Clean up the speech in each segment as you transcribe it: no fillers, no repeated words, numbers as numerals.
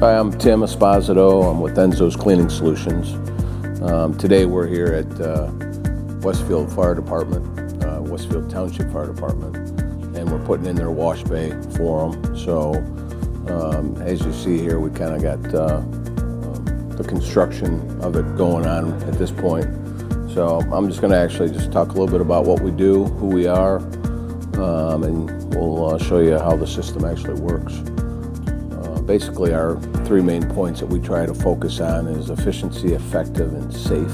Hi, I'm Tim Esposito. I'm with Enzo's Cleaning Solutions. Today we're here at Westfield Fire Department, Westfield Township Fire Department, and we're putting in their wash bay for them. So as you see here, we kind of got the construction of it going on at this point. So I'm just going to actually just talk a little bit about what we do, who we are, and we'll show you how the system actually works. Basically, our three main points that we try to focus on is efficiency, effective, and safe.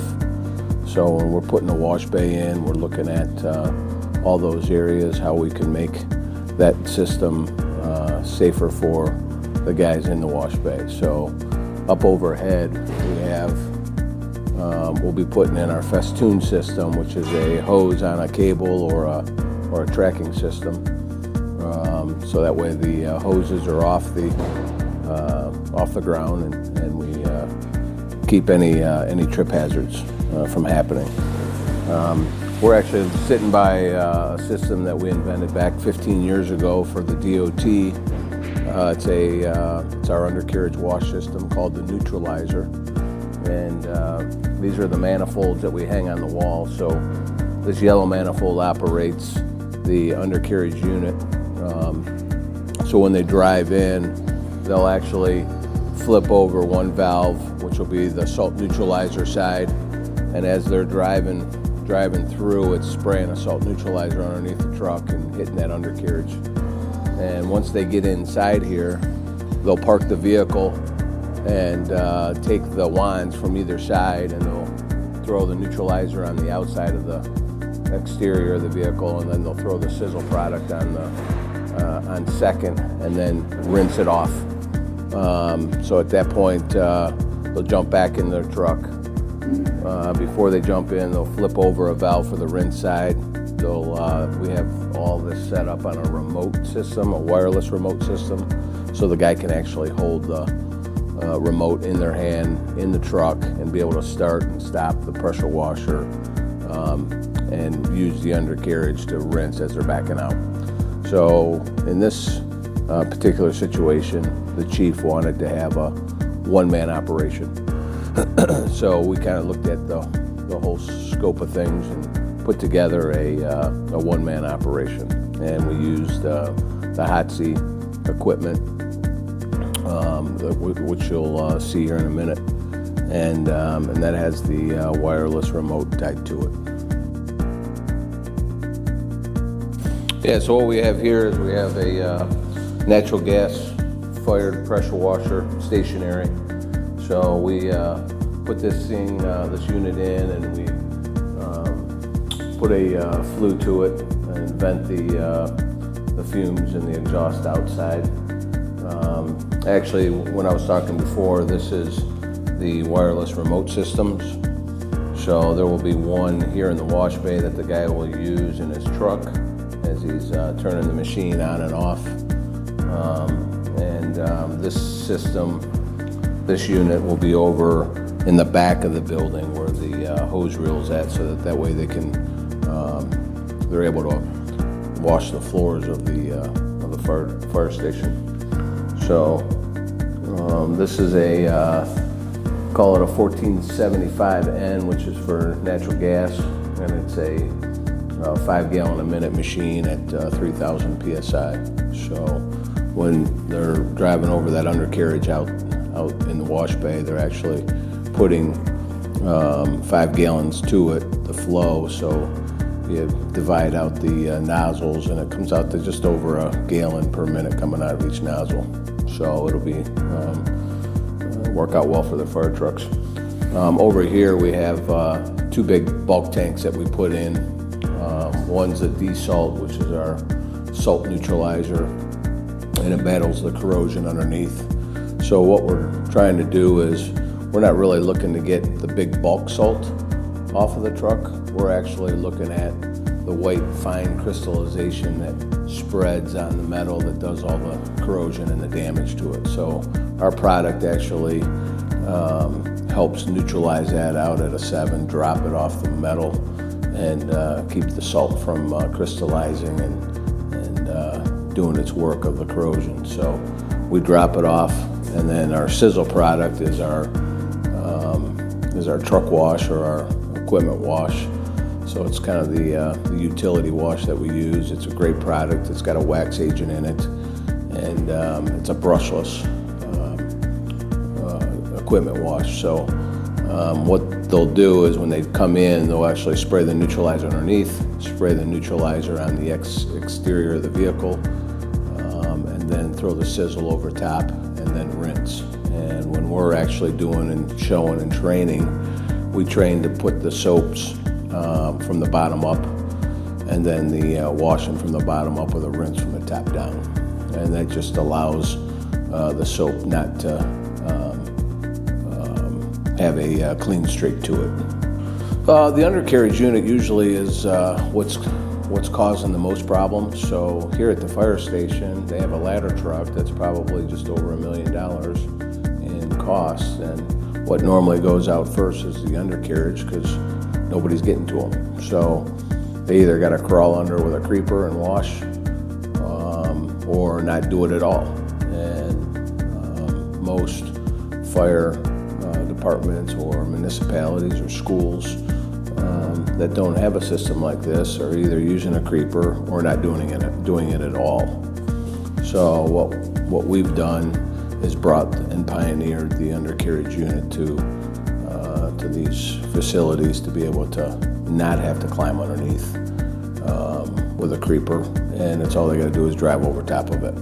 So when we're putting a wash bay in, we're looking at all those areas, how we can make that system safer for the guys in the wash bay. So up overhead, we have, we'll be putting in our festoon system, which is a hose on a cable or a tracking system. So that way the hoses are off the ground, and we keep any trip hazards from happening. We're actually sitting by a system that we invented back 15 years ago for the DOT. It's our undercarriage wash system called the neutralizer, and these are the manifolds that we hang on the wall. So this yellow manifold operates the undercarriage unit. So when they drive in, they'll actually flip over one valve, which will be the salt neutralizer side, and as they're driving through, it's spraying a salt neutralizer underneath the truck and hitting that undercarriage. And once they get inside here, they'll park the vehicle and take the wands from either side, and they'll throw the neutralizer on the outside of the exterior of the vehicle, and then they'll throw the sizzle product on second, and then rinse it off. So at that point, they'll jump back in their truck. Before they jump in, they'll flip over a valve for the rinse side. We have all this set up on a remote system, a wireless remote system, so the guy can actually hold the remote in their hand in the truck and be able to start and stop the pressure washer and use the undercarriage to rinse as they're backing out. So in this particular situation, the chief wanted to have a one-man operation. So we kind of looked at the whole scope of things and put together a one-man operation. And we used the hot seat equipment, which you'll see here in a minute, and that has the wireless remote tied to it. Yeah, so what we have here is we have a natural gas fired pressure washer, stationary. So we put this unit in, and we put a flue to it and vent the fumes and the exhaust outside. Actually, when I was talking before, this is the wireless remote systems. So there will be one here in the wash bay that the guy will use in his truck as he's turning the machine on and off. This system, this unit will be over in the back of the building where the hose reel's at, so that way they can they're able to wash the floors of the fire station. So this is call it a 1475N, which is for natural gas, and it's a 5 gallon a minute machine at 3,000 psi. So when they're driving over that undercarriage out in the wash bay, they're actually putting 5 gallons to it, the flow. So you divide out the nozzles, and it comes out to just over a gallon per minute coming out of each nozzle. So it'll be work out well for the fire trucks. Over here we have two big bulk tanks that we put in. One's a desalt, which is our salt neutralizer, and it battles the corrosion underneath. So what we're trying to do is, we're not really looking to get the big bulk salt off of the truck. We're actually looking at the white fine crystallization that spreads on the metal that does all the corrosion and the damage to it. So our product actually helps neutralize that out at a 7, drop it off the metal, and keep the salt from crystallizing and doing its work of the corrosion. So we drop it off And then our sizzle product is our truck wash or our equipment wash. So it's kind of the utility wash that we use. It's a great product. It's got a wax agent in it, and it's a brushless equipment wash. So what they'll do is when they come in, they'll actually spray the neutralizer underneath, spray the neutralizer on the exterior of the vehicle, and then throw the sizzle over top, and then rinse. And when we're actually doing and showing and training, we train to put the soaps from the bottom up, and then the washing from the bottom up with a rinse from the top down. And that just allows the soap not to have a clean streak to it. The undercarriage unit usually is what's causing the most problems. So here at the fire station, they have a ladder truck that's probably just over $1 million in cost, and what normally goes out first is the undercarriage because nobody's getting to them. So they either got to crawl under with a creeper and wash, or not do it at all. And most fire departments or municipalities or schools that don't have a system like this are either using a creeper or not doing it at all. So what we've done is brought and pioneered the undercarriage unit to these facilities to be able to not have to climb underneath with a creeper, and it's all they got to do is drive over top of it.